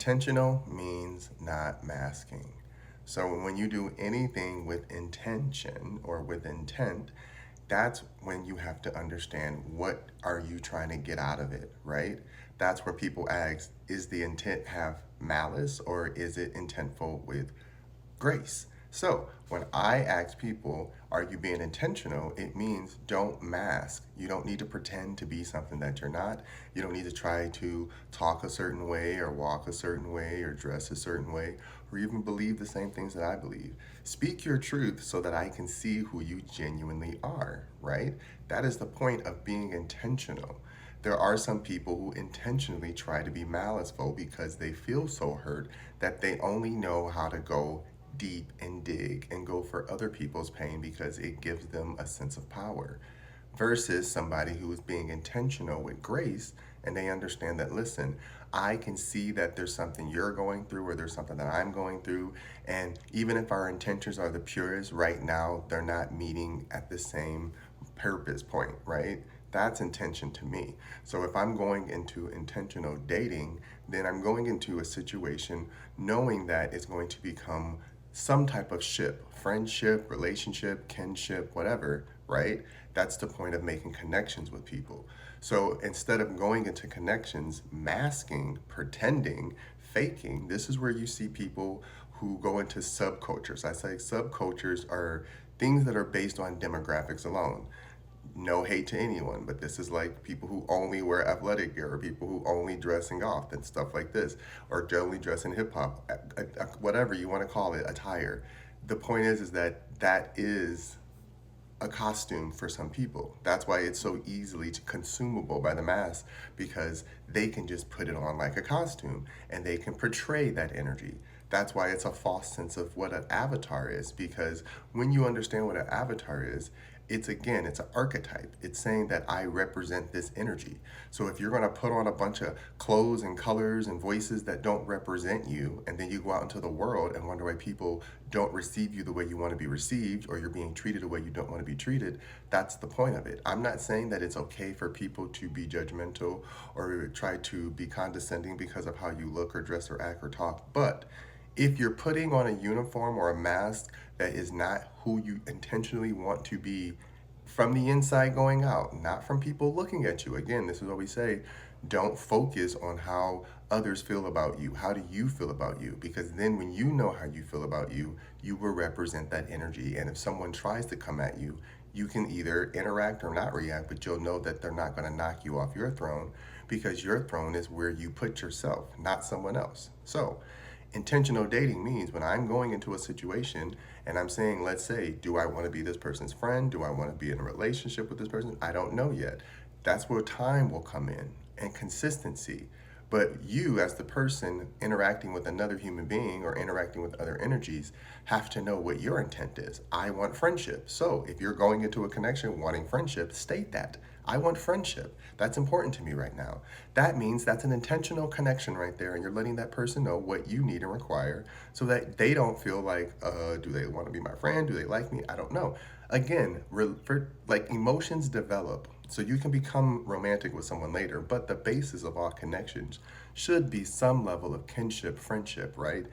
Intentional means not masking. So when you do anything with intention or with intent, that's when you have to understand what are you trying to get out of it, right? That's where people ask, is the intent have malice or is it intentful with grace? So when I ask people, are you being intentional? It means don't mask. You don't need to pretend to be something that you're not. You don't need to try to talk a certain way or walk a certain way or dress a certain way or even believe the same things that I believe. Speak your truth so that I can see who you genuinely are, right? That is the point of being intentional. There are some people who intentionally try to be maliceful because they feel so hurt that they only know how to go deep and dig and go for other people's pain because it gives them a sense of power. Versus somebody who is being intentional with grace and they understand that, listen, I can see that there's something you're going through or there's something that I'm going through. And even if our intentions are the purest, right now, they're not meeting at the same purpose point, right? That's intention to me. So if I'm going into intentional dating, then I'm going into a situation knowing that it's going to become some type of ship, friendship, relationship, kinship, whatever, right? That's the point of making connections with people. So instead of going into connections, masking, pretending, faking, this is where you see people who go into subcultures. I say subcultures are things that are based on demographics alone. No hate to anyone, but this is like people who only wear athletic gear or people who only dress in golf and stuff like this, or only dress in hip hop, whatever you want to call it, attire. The point is that that is a costume for some people. That's why it's so easily consumable by the mass because they can just put it on like a costume and they can portray that energy. That's why it's a false sense of what an avatar is because when you understand what an avatar is, it's again, it's an archetype. It's saying that I represent this energy. So if you're going to put on a bunch of clothes and colors and voices that don't represent you, and then you go out into the world and wonder why people don't receive you the way you want to be received, or you're being treated the way you don't want to be treated, that's the point of it. I'm not saying that it's okay for people to be judgmental or try to be condescending because of how you look or dress or act or talk, but if you're putting on a uniform or a mask that is not who you intentionally want to be from the inside going out, not from people looking at you. Again, this is what we say, don't focus on how others feel about you. How do you feel about you? Because then when you know how you feel about you, you will represent that energy. And if someone tries to come at you, you can either interact or not react, but you'll know that they're not going to knock you off your throne because your throne is where you put yourself, not someone else. So, intentional dating means when I'm going into a situation and I'm saying, let's say, do I want to be this person's friend? Do I want to be in a relationship with this person? I don't know yet. That's where time will come in and consistency. But you, as the person interacting with another human being or interacting with other energies, have to know what your intent is. I want friendship. So if you're going into a connection wanting friendship, state that. I want friendship. That's important to me right now. That means that's an intentional connection right there, and you're letting that person know what you need and require so that they don't feel like, do they want to be my friend? Do they like me? I don't know. Again, like emotions develop. So you can become romantic with someone later, but the basis of all connections should be some level of kinship, friendship, right?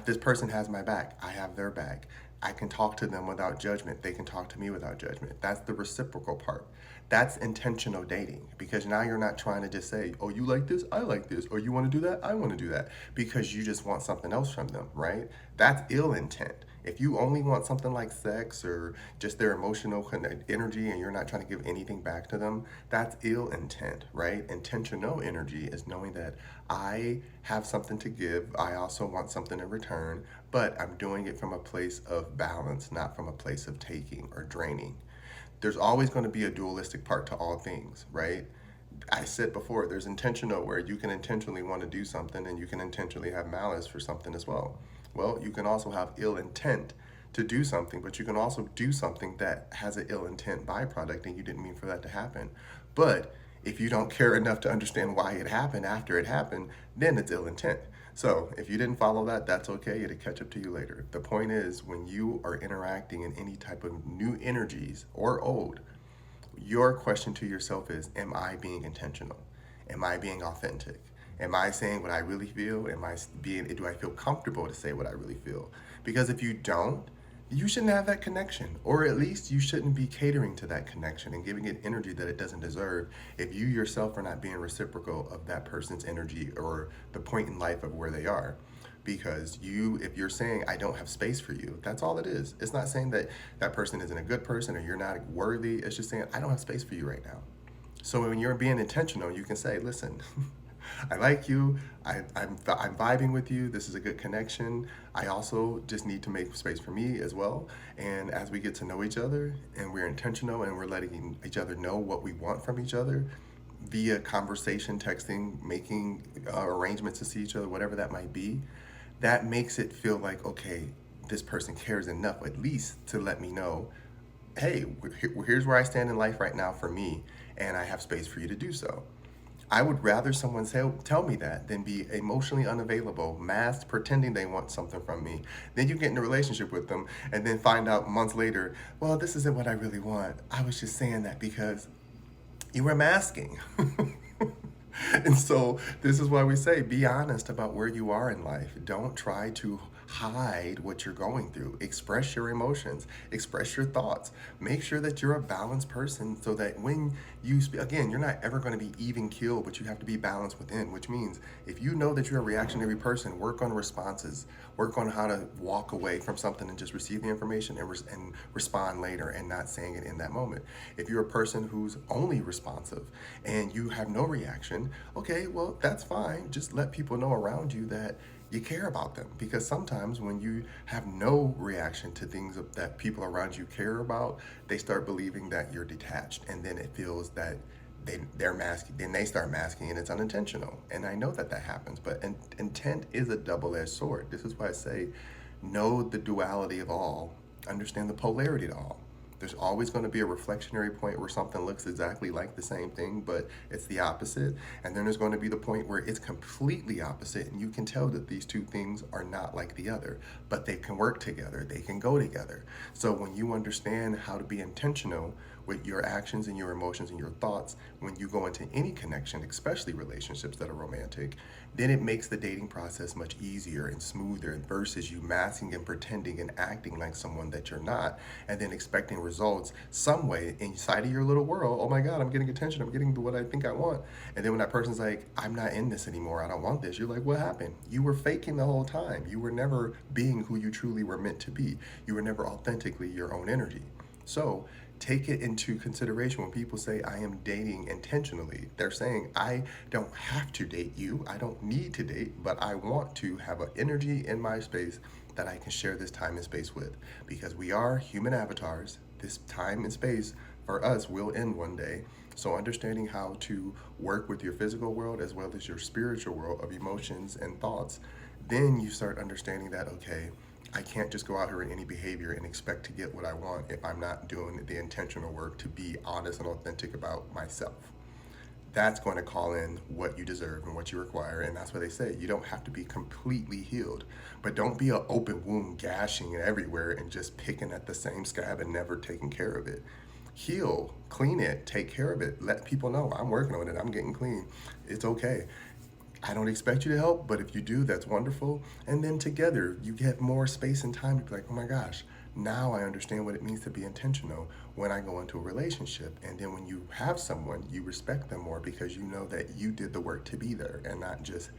This person has my back. I have their back. I can talk to them without judgment. They can talk to me without judgment. That's the reciprocal part. That's intentional dating because now you're not trying to just say, oh, you like this? I like this. Or you want to do that? I want to do that because you just want something else from them, right? That's ill intent. If you only want something like sex or just their emotional energy and you're not trying to give anything back to them, that's ill intent, right? Intentional energy is knowing that I have something to give. I also want something in return, but I'm doing it from a place of balance, not from a place of taking or draining. There's always going to be a dualistic part to all things, right? I said before, there's intentional where you can intentionally want to do something and you can intentionally have malice for something as well. Well, you can also have ill intent to do something, but you can also do something that has an ill intent byproduct and you didn't mean for that to happen. But if you don't care enough to understand why it happened after it happened, then it's ill intent. So if you didn't follow that, that's okay. It'll catch up to you later. The point is, when you are interacting in any type of new energies or old, your question to yourself is, am I being intentional? Am I being authentic? Am I saying what I really feel? Do I feel comfortable to say what I really feel? Because if you don't, you shouldn't have that connection, or at least you shouldn't be catering to that connection and giving it energy that it doesn't deserve if you yourself are not being reciprocal of that person's energy or the point in life of where they are. Because if you're saying I don't have space for you, that's all it is. It's not saying that that person isn't a good person or you're not worthy. It's just saying I don't have space for you right now. So when you're being intentional, you can say, listen, I like you. I'm vibing with you. This is a good connection. I also just need to make space for me as well. And as we get to know each other and we're intentional and we're letting each other know what we want from each other via conversation, texting, making arrangements to see each other, whatever that might be, that makes it feel like, okay, this person cares enough at least to let me know, hey, here's where I stand in life right now for me, and I have space for you to do so. I would rather someone tell me that than be emotionally unavailable, masked, pretending they want something from me. Then you get in a relationship with them and then find out months later, well, this isn't what I really want. I was just saying that because you were masking. And so this is why we say be honest about where you are in life. Don't try to hide what you're going through. Express your emotions, express your thoughts. Make sure that you're a balanced person so that when you speak, again, you're not ever going to be even keel, but you have to be balanced within, which means if you know that you're a reactionary person, work on responses, work on how to walk away from something and just receive the information and respond later and not saying it in that moment. If you're a person who's only responsive and you have no reaction, okay, well, that's fine. Just let people know around you that you care about them, because sometimes when you have no reaction to things that people around you care about, they start believing that you're detached, and then it feels that they're masking, then they start masking, and it's unintentional. And I know that that happens, but intent is a double-edged sword. This is why I say know the duality of all, understand the polarity to all. There's always going to be a reflectionary point where something looks exactly like the same thing, but it's the opposite. And then there's going to be the point where it's completely opposite, and you can tell that these two things are not like the other, but they can work together, they can go together. So when you understand how to be intentional with your actions and your emotions and your thoughts, when you go into any connection, especially relationships that are romantic, then it makes the dating process much easier and smoother versus you masking and pretending and acting like someone that you're not, and then expecting results some way inside of your little world. Oh my God, I'm getting attention. I'm getting to what I think I want. And then when that person's like, I'm not in this anymore. I don't want this. You're like, what happened? You were faking the whole time. You were never being who you truly were meant to be. You were never authentically your own energy. So take it into consideration when people say, I am dating intentionally. They're saying, I don't have to date you. I don't need to date, but I want to have an energy in my space that I can share this time and space with. Because we are human avatars. This time and space for us will end one day. So understanding how to work with your physical world as well as your spiritual world of emotions and thoughts, then you start understanding that, okay, I can't just go out here in any behavior and expect to get what I want if I'm not doing the intentional work to be honest and authentic about myself. That's going to call in what you deserve and what you require. And that's what they say. You don't have to be completely healed, but don't be an open wound gashing it everywhere and just picking at the same scab and never taking care of it. Heal, clean it, take care of it. Let people know I'm working on it. I'm getting clean. It's okay. I don't expect you to help, but if you do, that's wonderful. And then together, you get more space and time to be like, oh my gosh, now I understand what it means to be intentional when I go into a relationship. And then when you have someone, you respect them more because you know that you did the work to be there and not just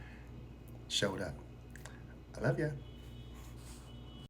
showed up. I love you.